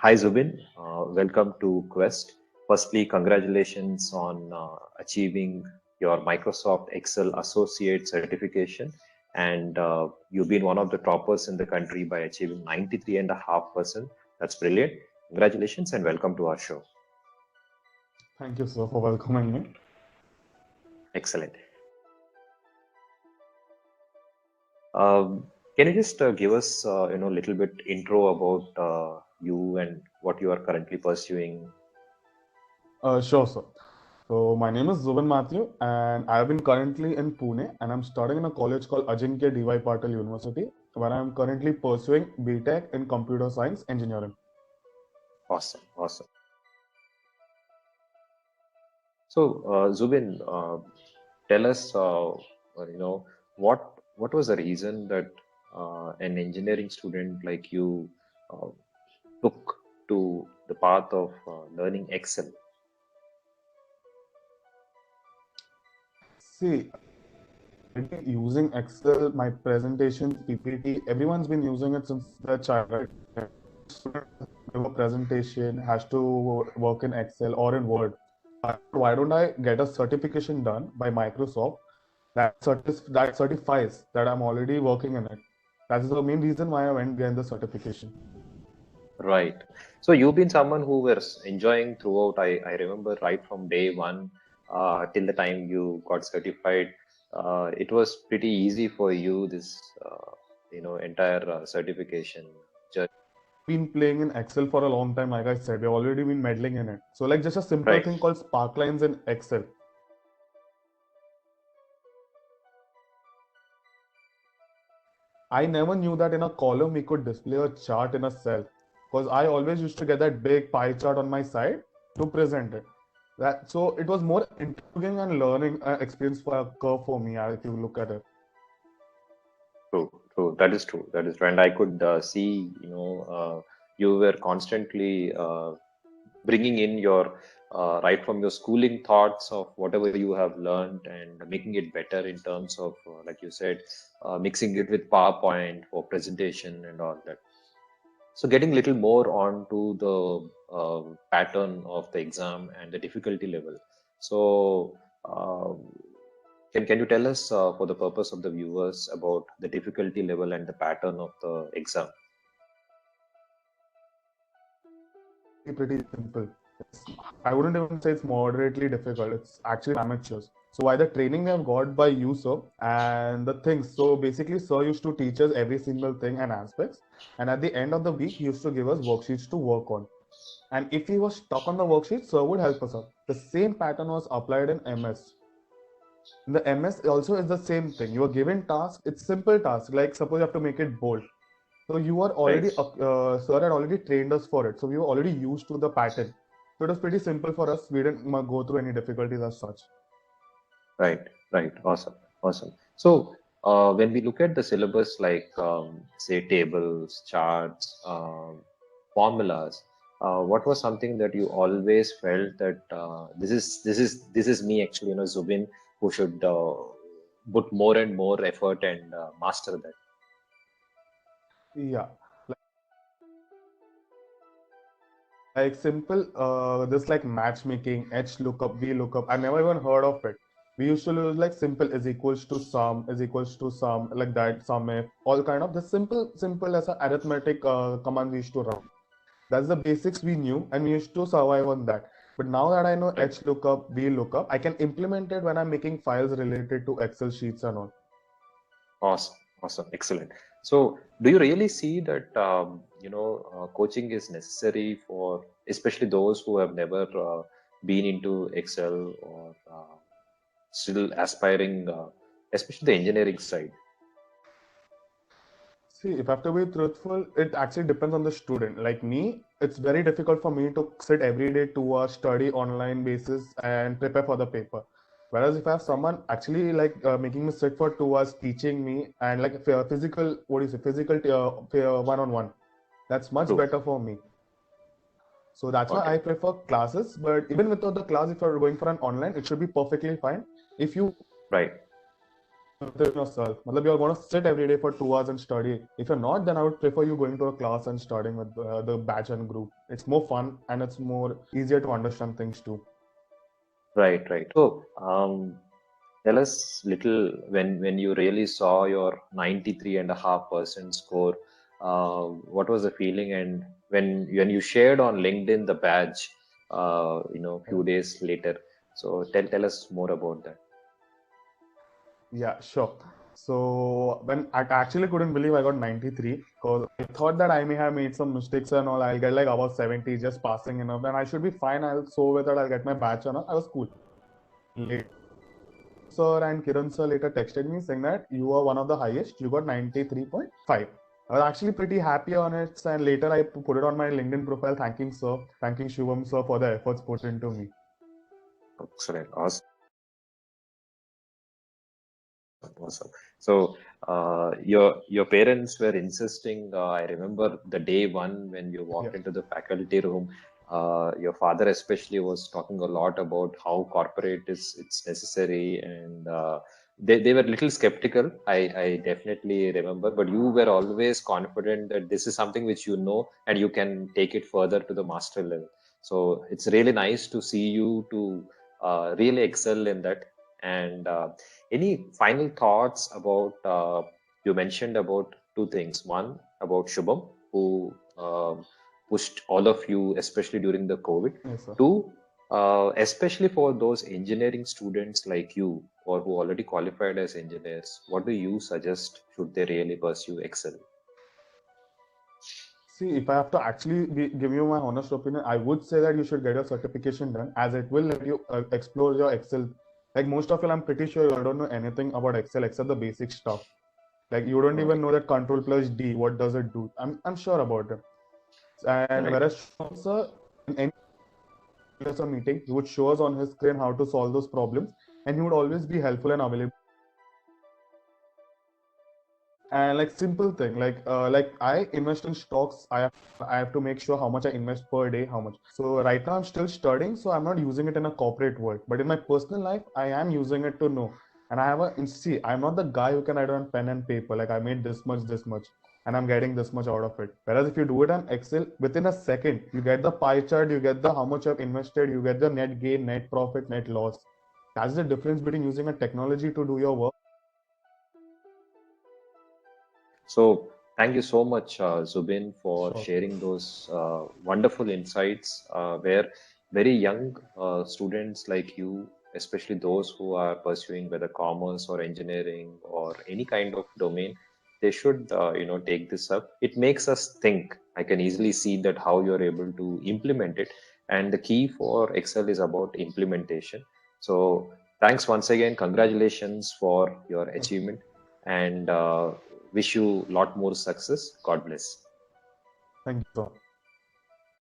Hi Zubin, welcome to Quest. Firstly, congratulations on achieving your Microsoft Excel Associate certification. And you've been one of the toppers in the country by achieving 93.5%. That's brilliant. Congratulations and welcome to our show. Thank you, sir, for welcoming me. Excellent. Can you just give us, a little bit intro about you and what you are currently pursuing? Sure, sir. So my name is Zubin Matthew, and I've been currently in Pune, and I'm studying in a college called Ajinkya D.Y. Patil University, where I'm currently pursuing BTech in Computer Science Engineering. Awesome, awesome. So, Zubin, tell us, what was the reason that an engineering student like you uh, took to the path of learning Excel? See, using Excel, my presentations, PPT, everyone's been using it since their child, right? Give a presentation, has to work in Excel or in Word. Why don't I get a certification done by Microsoft that certifies that I'm already working in it? That's the main reason why I went getting the certification. Right. So you've been someone who was enjoying throughout. I remember right from day one till the time you got certified. It was pretty easy for you, this, entire certification journey. Been playing in Excel for a long time, like I said, we've already been meddling in it. So like just a simple Right. thing called sparklines in Excel. I never knew that in a column we could display a chart in a cell because I always used to get that big pie chart on my side to present it. That so it was more intriguing and learning experience for a curve for me if you look at it. True, true. That is true. That is true. And I could see, you were constantly bringing in your right from your schooling thoughts of whatever you have learned and making it better in terms of, like you said, mixing it with PowerPoint for presentation and all that. So getting a little more onto the pattern of the exam and the difficulty level. So can you tell us, for the purpose of the viewers, about the difficulty level and the pattern of the exam? Pretty simple. I wouldn't even say it's moderately difficult. It's actually amateurs. So why the training we have got by you, sir, and the things. So basically, sir used to teach us every single thing and aspects. And at the end of the week, he used to give us worksheets to work on. And if he was stuck on the worksheet, sir would help us out. The same pattern was applied in MS. In the MS also is the same thing. You are given task. It's simple task. Like suppose you have to make it bold. So you are Right, already, sir had already trained us for it. So we were already used to the pattern. So it was pretty simple for us. We didn't go through any difficulties as such. right, right. Awesome, awesome. So when we look at the syllabus, like say tables, charts, formulas, what was something that you always felt that this is me actually, Zubin, who should put more and more effort and master that. Yeah. Like simple, this like matchmaking, H lookup, V lookup. I never even heard of it. We used to use like simple is equals to sum, is equals to sum, like that, sum if, all kind of the simple as a arithmetic command we used to run. That's the basics we knew, and we used to survive on that. But now that I know Right. H lookup, V lookup, I can implement it when I'm making files related to Excel sheets and all. Awesome, awesome, excellent. So, do you really see that coaching is necessary for especially those who have never been into Excel or still aspiring, especially the engineering side? See, if I have to be truthful, it actually depends on the student. Like me, it's very difficult for me to sit every day 2 hours, study online basis, and prepare for the paper. Whereas if I have Right, someone actually like making me sit for 2 hours, teaching me, and like physical, what is it, physical one-on-one, that's much true. better for me. So that's why Got I it. prefer classes. But even without the class, if you're going for an online, it should be perfectly fine. If you Right. within yourself. Matlab, you're going to sit every day for 2 hours and study. If you're not, then I would prefer you going to a class and studying with the batch and group. It's more fun and it's more easier to understand things too. Right, right. So, tell us little when you really saw your 93.5% score, what was the feeling? And when you shared on LinkedIn the badge, few days later. So tell us more about that. Yeah, sure. So when I actually couldn't believe I got 93 because I thought that I may have made some mistakes and all. I'll get like about 70, just passing enough, and I should be fine. I'll so with that I'll get my batch and all. I was cool. Late. Sir and Kiran sir later texted me saying that you are one of the highest. You got 93.5. I was actually pretty happy on it, and later I put it on my LinkedIn profile, thanking sir, thanking Shivam sir for the efforts put into me. Excellent. Awesome. Awesome. So, your parents were insisting. I remember the day one when you Yeah. walked into the faculty room. Your father especially was talking a lot about how corporate is it's necessary, and they were a little skeptical. I definitely remember, but you were always confident that this is something which you know and you can take it further to the master level. So it's really nice to see you to really excel in that. And any final thoughts about you mentioned about two things. One about Shubham, who pushed all of you, especially during the COVID. Yes, sir. Two, especially for those engineering students like you or who already qualified as engineers, what do you suggest should they really pursue Excel? See, if I have to actually give you my honest opinion, I would say that you should get your certification done as it will let you explore your Excel. Like most of you, I'm pretty sure you don't know anything about Excel except the basic stuff. Like you don't even Right, know that Control plus D, what does it do? I'm sure about it. And right. whereas Shubham sir, in any meeting, he would show us on his screen how to solve those problems, and he would always be helpful and available. And like simple thing, like I invest in stocks. I have to make sure how much I invest per day, how much. So right now I'm still studying, so I'm not using it in a corporate world. But in my personal life, I am using it to know. And I have see, I'm not the guy who can write on pen and paper. Like I made this much, and I'm getting this much out of it. Whereas if you do it on Excel, within a second, you get the pie chart, you get the how much you've invested, you get the net gain, net profit, net loss. That's the difference between using a technology to do your work. So thank you so much, Zubin, for Sure. sharing those wonderful insights. Where very young students like you, especially those who are pursuing whether commerce or engineering or any kind of domain, they should take this up. It makes us think. I can easily see that how you're able to implement it, and the key for Excel is about implementation. So thanks once again. Congratulations for your achievement, and wish you a lot more success. God bless. Thank you, sir.